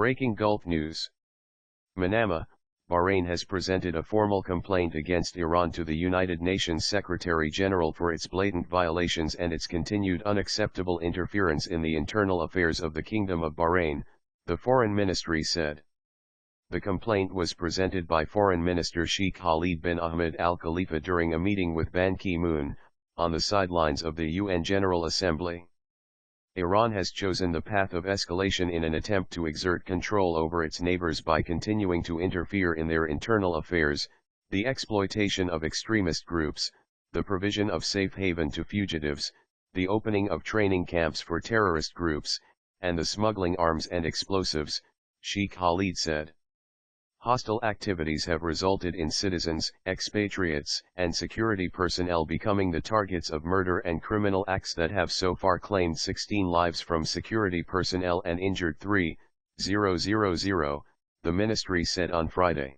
Breaking Gulf News. Manama, Bahrain has presented a formal complaint against Iran to the United Nations Secretary-General for its blatant violations and its continued unacceptable interference in the internal affairs of the Kingdom of Bahrain, the Foreign Ministry said. The complaint was presented by Foreign Minister Shaikh Khalid bin Ahmad Al Khalifa during a meeting with Ban Ki-moon, on the sidelines of the UN General Assembly. Iran has chosen the path of escalation in an attempt to exert control over its neighbors by continuing to interfere in their internal affairs, the exploitation of extremist groups, the provision of safe haven to fugitives, the opening of training camps for terrorist groups, and the smuggling arms and explosives, Shaikh Khalid said. Hostile activities have resulted in citizens, expatriates, and security personnel becoming the targets of murder and criminal acts that have so far claimed 16 lives from security personnel and injured 3,000, the ministry said on Friday.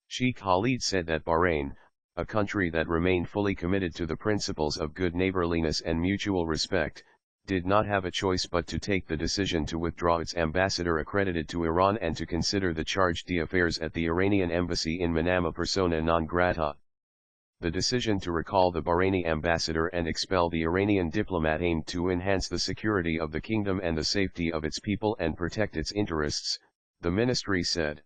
Shaikh Khalid said that Bahrain, a country that remained fully committed to the principles of good neighborliness and mutual respect, did not have a choice but to take the decision to withdraw its ambassador accredited to Iran and to consider the chargé d'affaires at the Iranian embassy in Manama persona non grata. The decision to recall the Bahraini ambassador and expel the Iranian diplomat aimed to enhance the security of the kingdom and the safety of its people and protect its interests, the ministry said.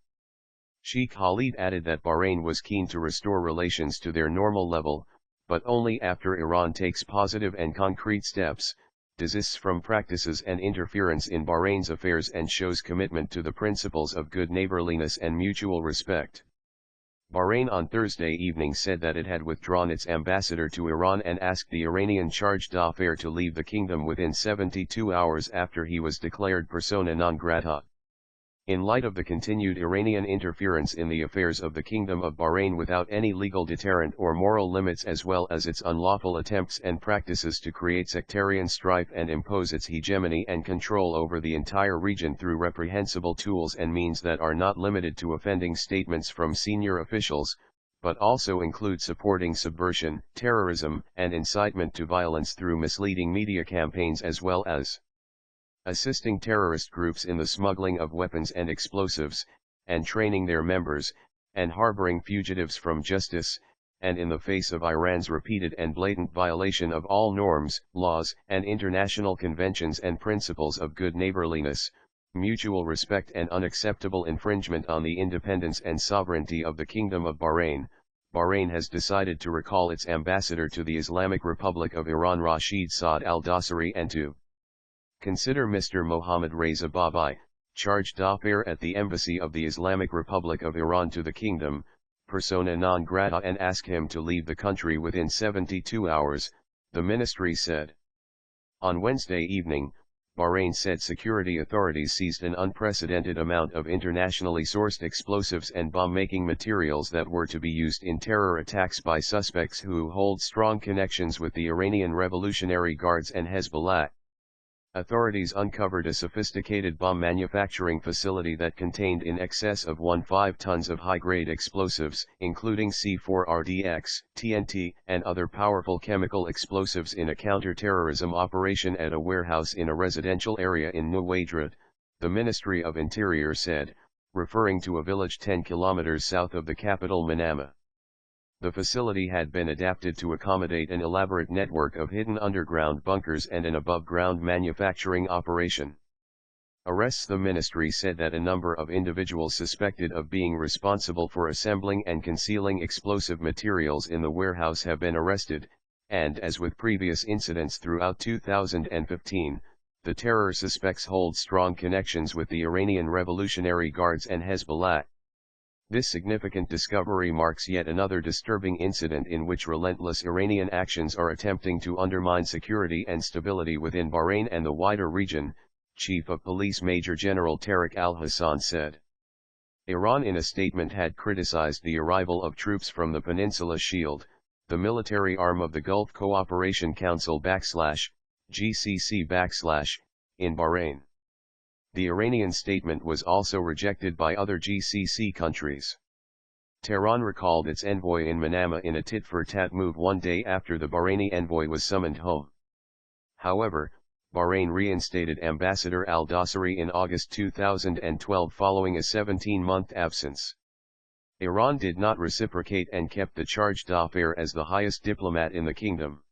Shaikh Khalid added that Bahrain was keen to restore relations to their normal level, but only after Iran takes positive and concrete steps, desists from practices and interference in Bahrain's affairs and shows commitment to the principles of good neighborliness and mutual respect. Bahrain on Thursday evening said that it had withdrawn its ambassador to Iran and asked the Iranian chargé d'affaires to leave the kingdom within 72 hours after he was declared persona non grata. In light of the continued Iranian interference in the affairs of the Kingdom of Bahrain without any legal deterrent or moral limits, as well as its unlawful attempts and practices to create sectarian strife and impose its hegemony and control over the entire region through reprehensible tools and means that are not limited to offending statements from senior officials, but also include supporting subversion, terrorism, and incitement to violence through misleading media campaigns, as well as assisting terrorist groups in the smuggling of weapons and explosives, and training their members, and harboring fugitives from justice, and in the face of Iran's repeated and blatant violation of all norms, laws, and international conventions and principles of good neighborliness, mutual respect, and unacceptable infringement on the independence and sovereignty of the Kingdom of Bahrain, Bahrain has decided to recall its ambassador to the Islamic Republic of Iran Rashid Saad al-Dossari and to consider Mr. Mohammad Reza Babai, chargé d'affaires at the Embassy of the Islamic Republic of Iran to the Kingdom, persona non grata, and ask him to leave the country within 72 hours, the ministry said. On Wednesday evening, Bahrain said security authorities seized an unprecedented amount of internationally sourced explosives and bomb-making materials that were to be used in terror attacks by suspects who hold strong connections with the Iranian Revolutionary Guards and Hezbollah. Authorities uncovered a sophisticated bomb manufacturing facility that contained in excess of 15 tons of high-grade explosives, including C4RDX, TNT, and other powerful chemical explosives in a counter-terrorism operation at a warehouse in a residential area in Nuwaydrat, the Ministry of Interior said, referring to a village 10 kilometers south of the capital Manama. The facility had been adapted to accommodate an elaborate network of hidden underground bunkers and an above-ground manufacturing operation. Arrests. The ministry said that a number of individuals suspected of being responsible for assembling and concealing explosive materials in the warehouse have been arrested, and as with previous incidents throughout 2015, the terror suspects hold strong connections with the Iranian Revolutionary Guards and Hezbollah. This significant discovery marks yet another disturbing incident in which relentless Iranian actions are attempting to undermine security and stability within Bahrain and the wider region, Chief of Police Major General Tariq al-Hassan said. Iran in a statement had criticized the arrival of troops from the Peninsula Shield, the military arm of the Gulf Cooperation Council /GCC/ in Bahrain. The Iranian statement was also rejected by other GCC countries. Tehran recalled its envoy in Manama in a tit-for-tat move one day after the Bahraini envoy was summoned home. However, Bahrain reinstated Ambassador al-Dossari in August 2012 following a 17-month absence. Iran did not reciprocate and kept the chargé d'affaires as the highest diplomat in the kingdom.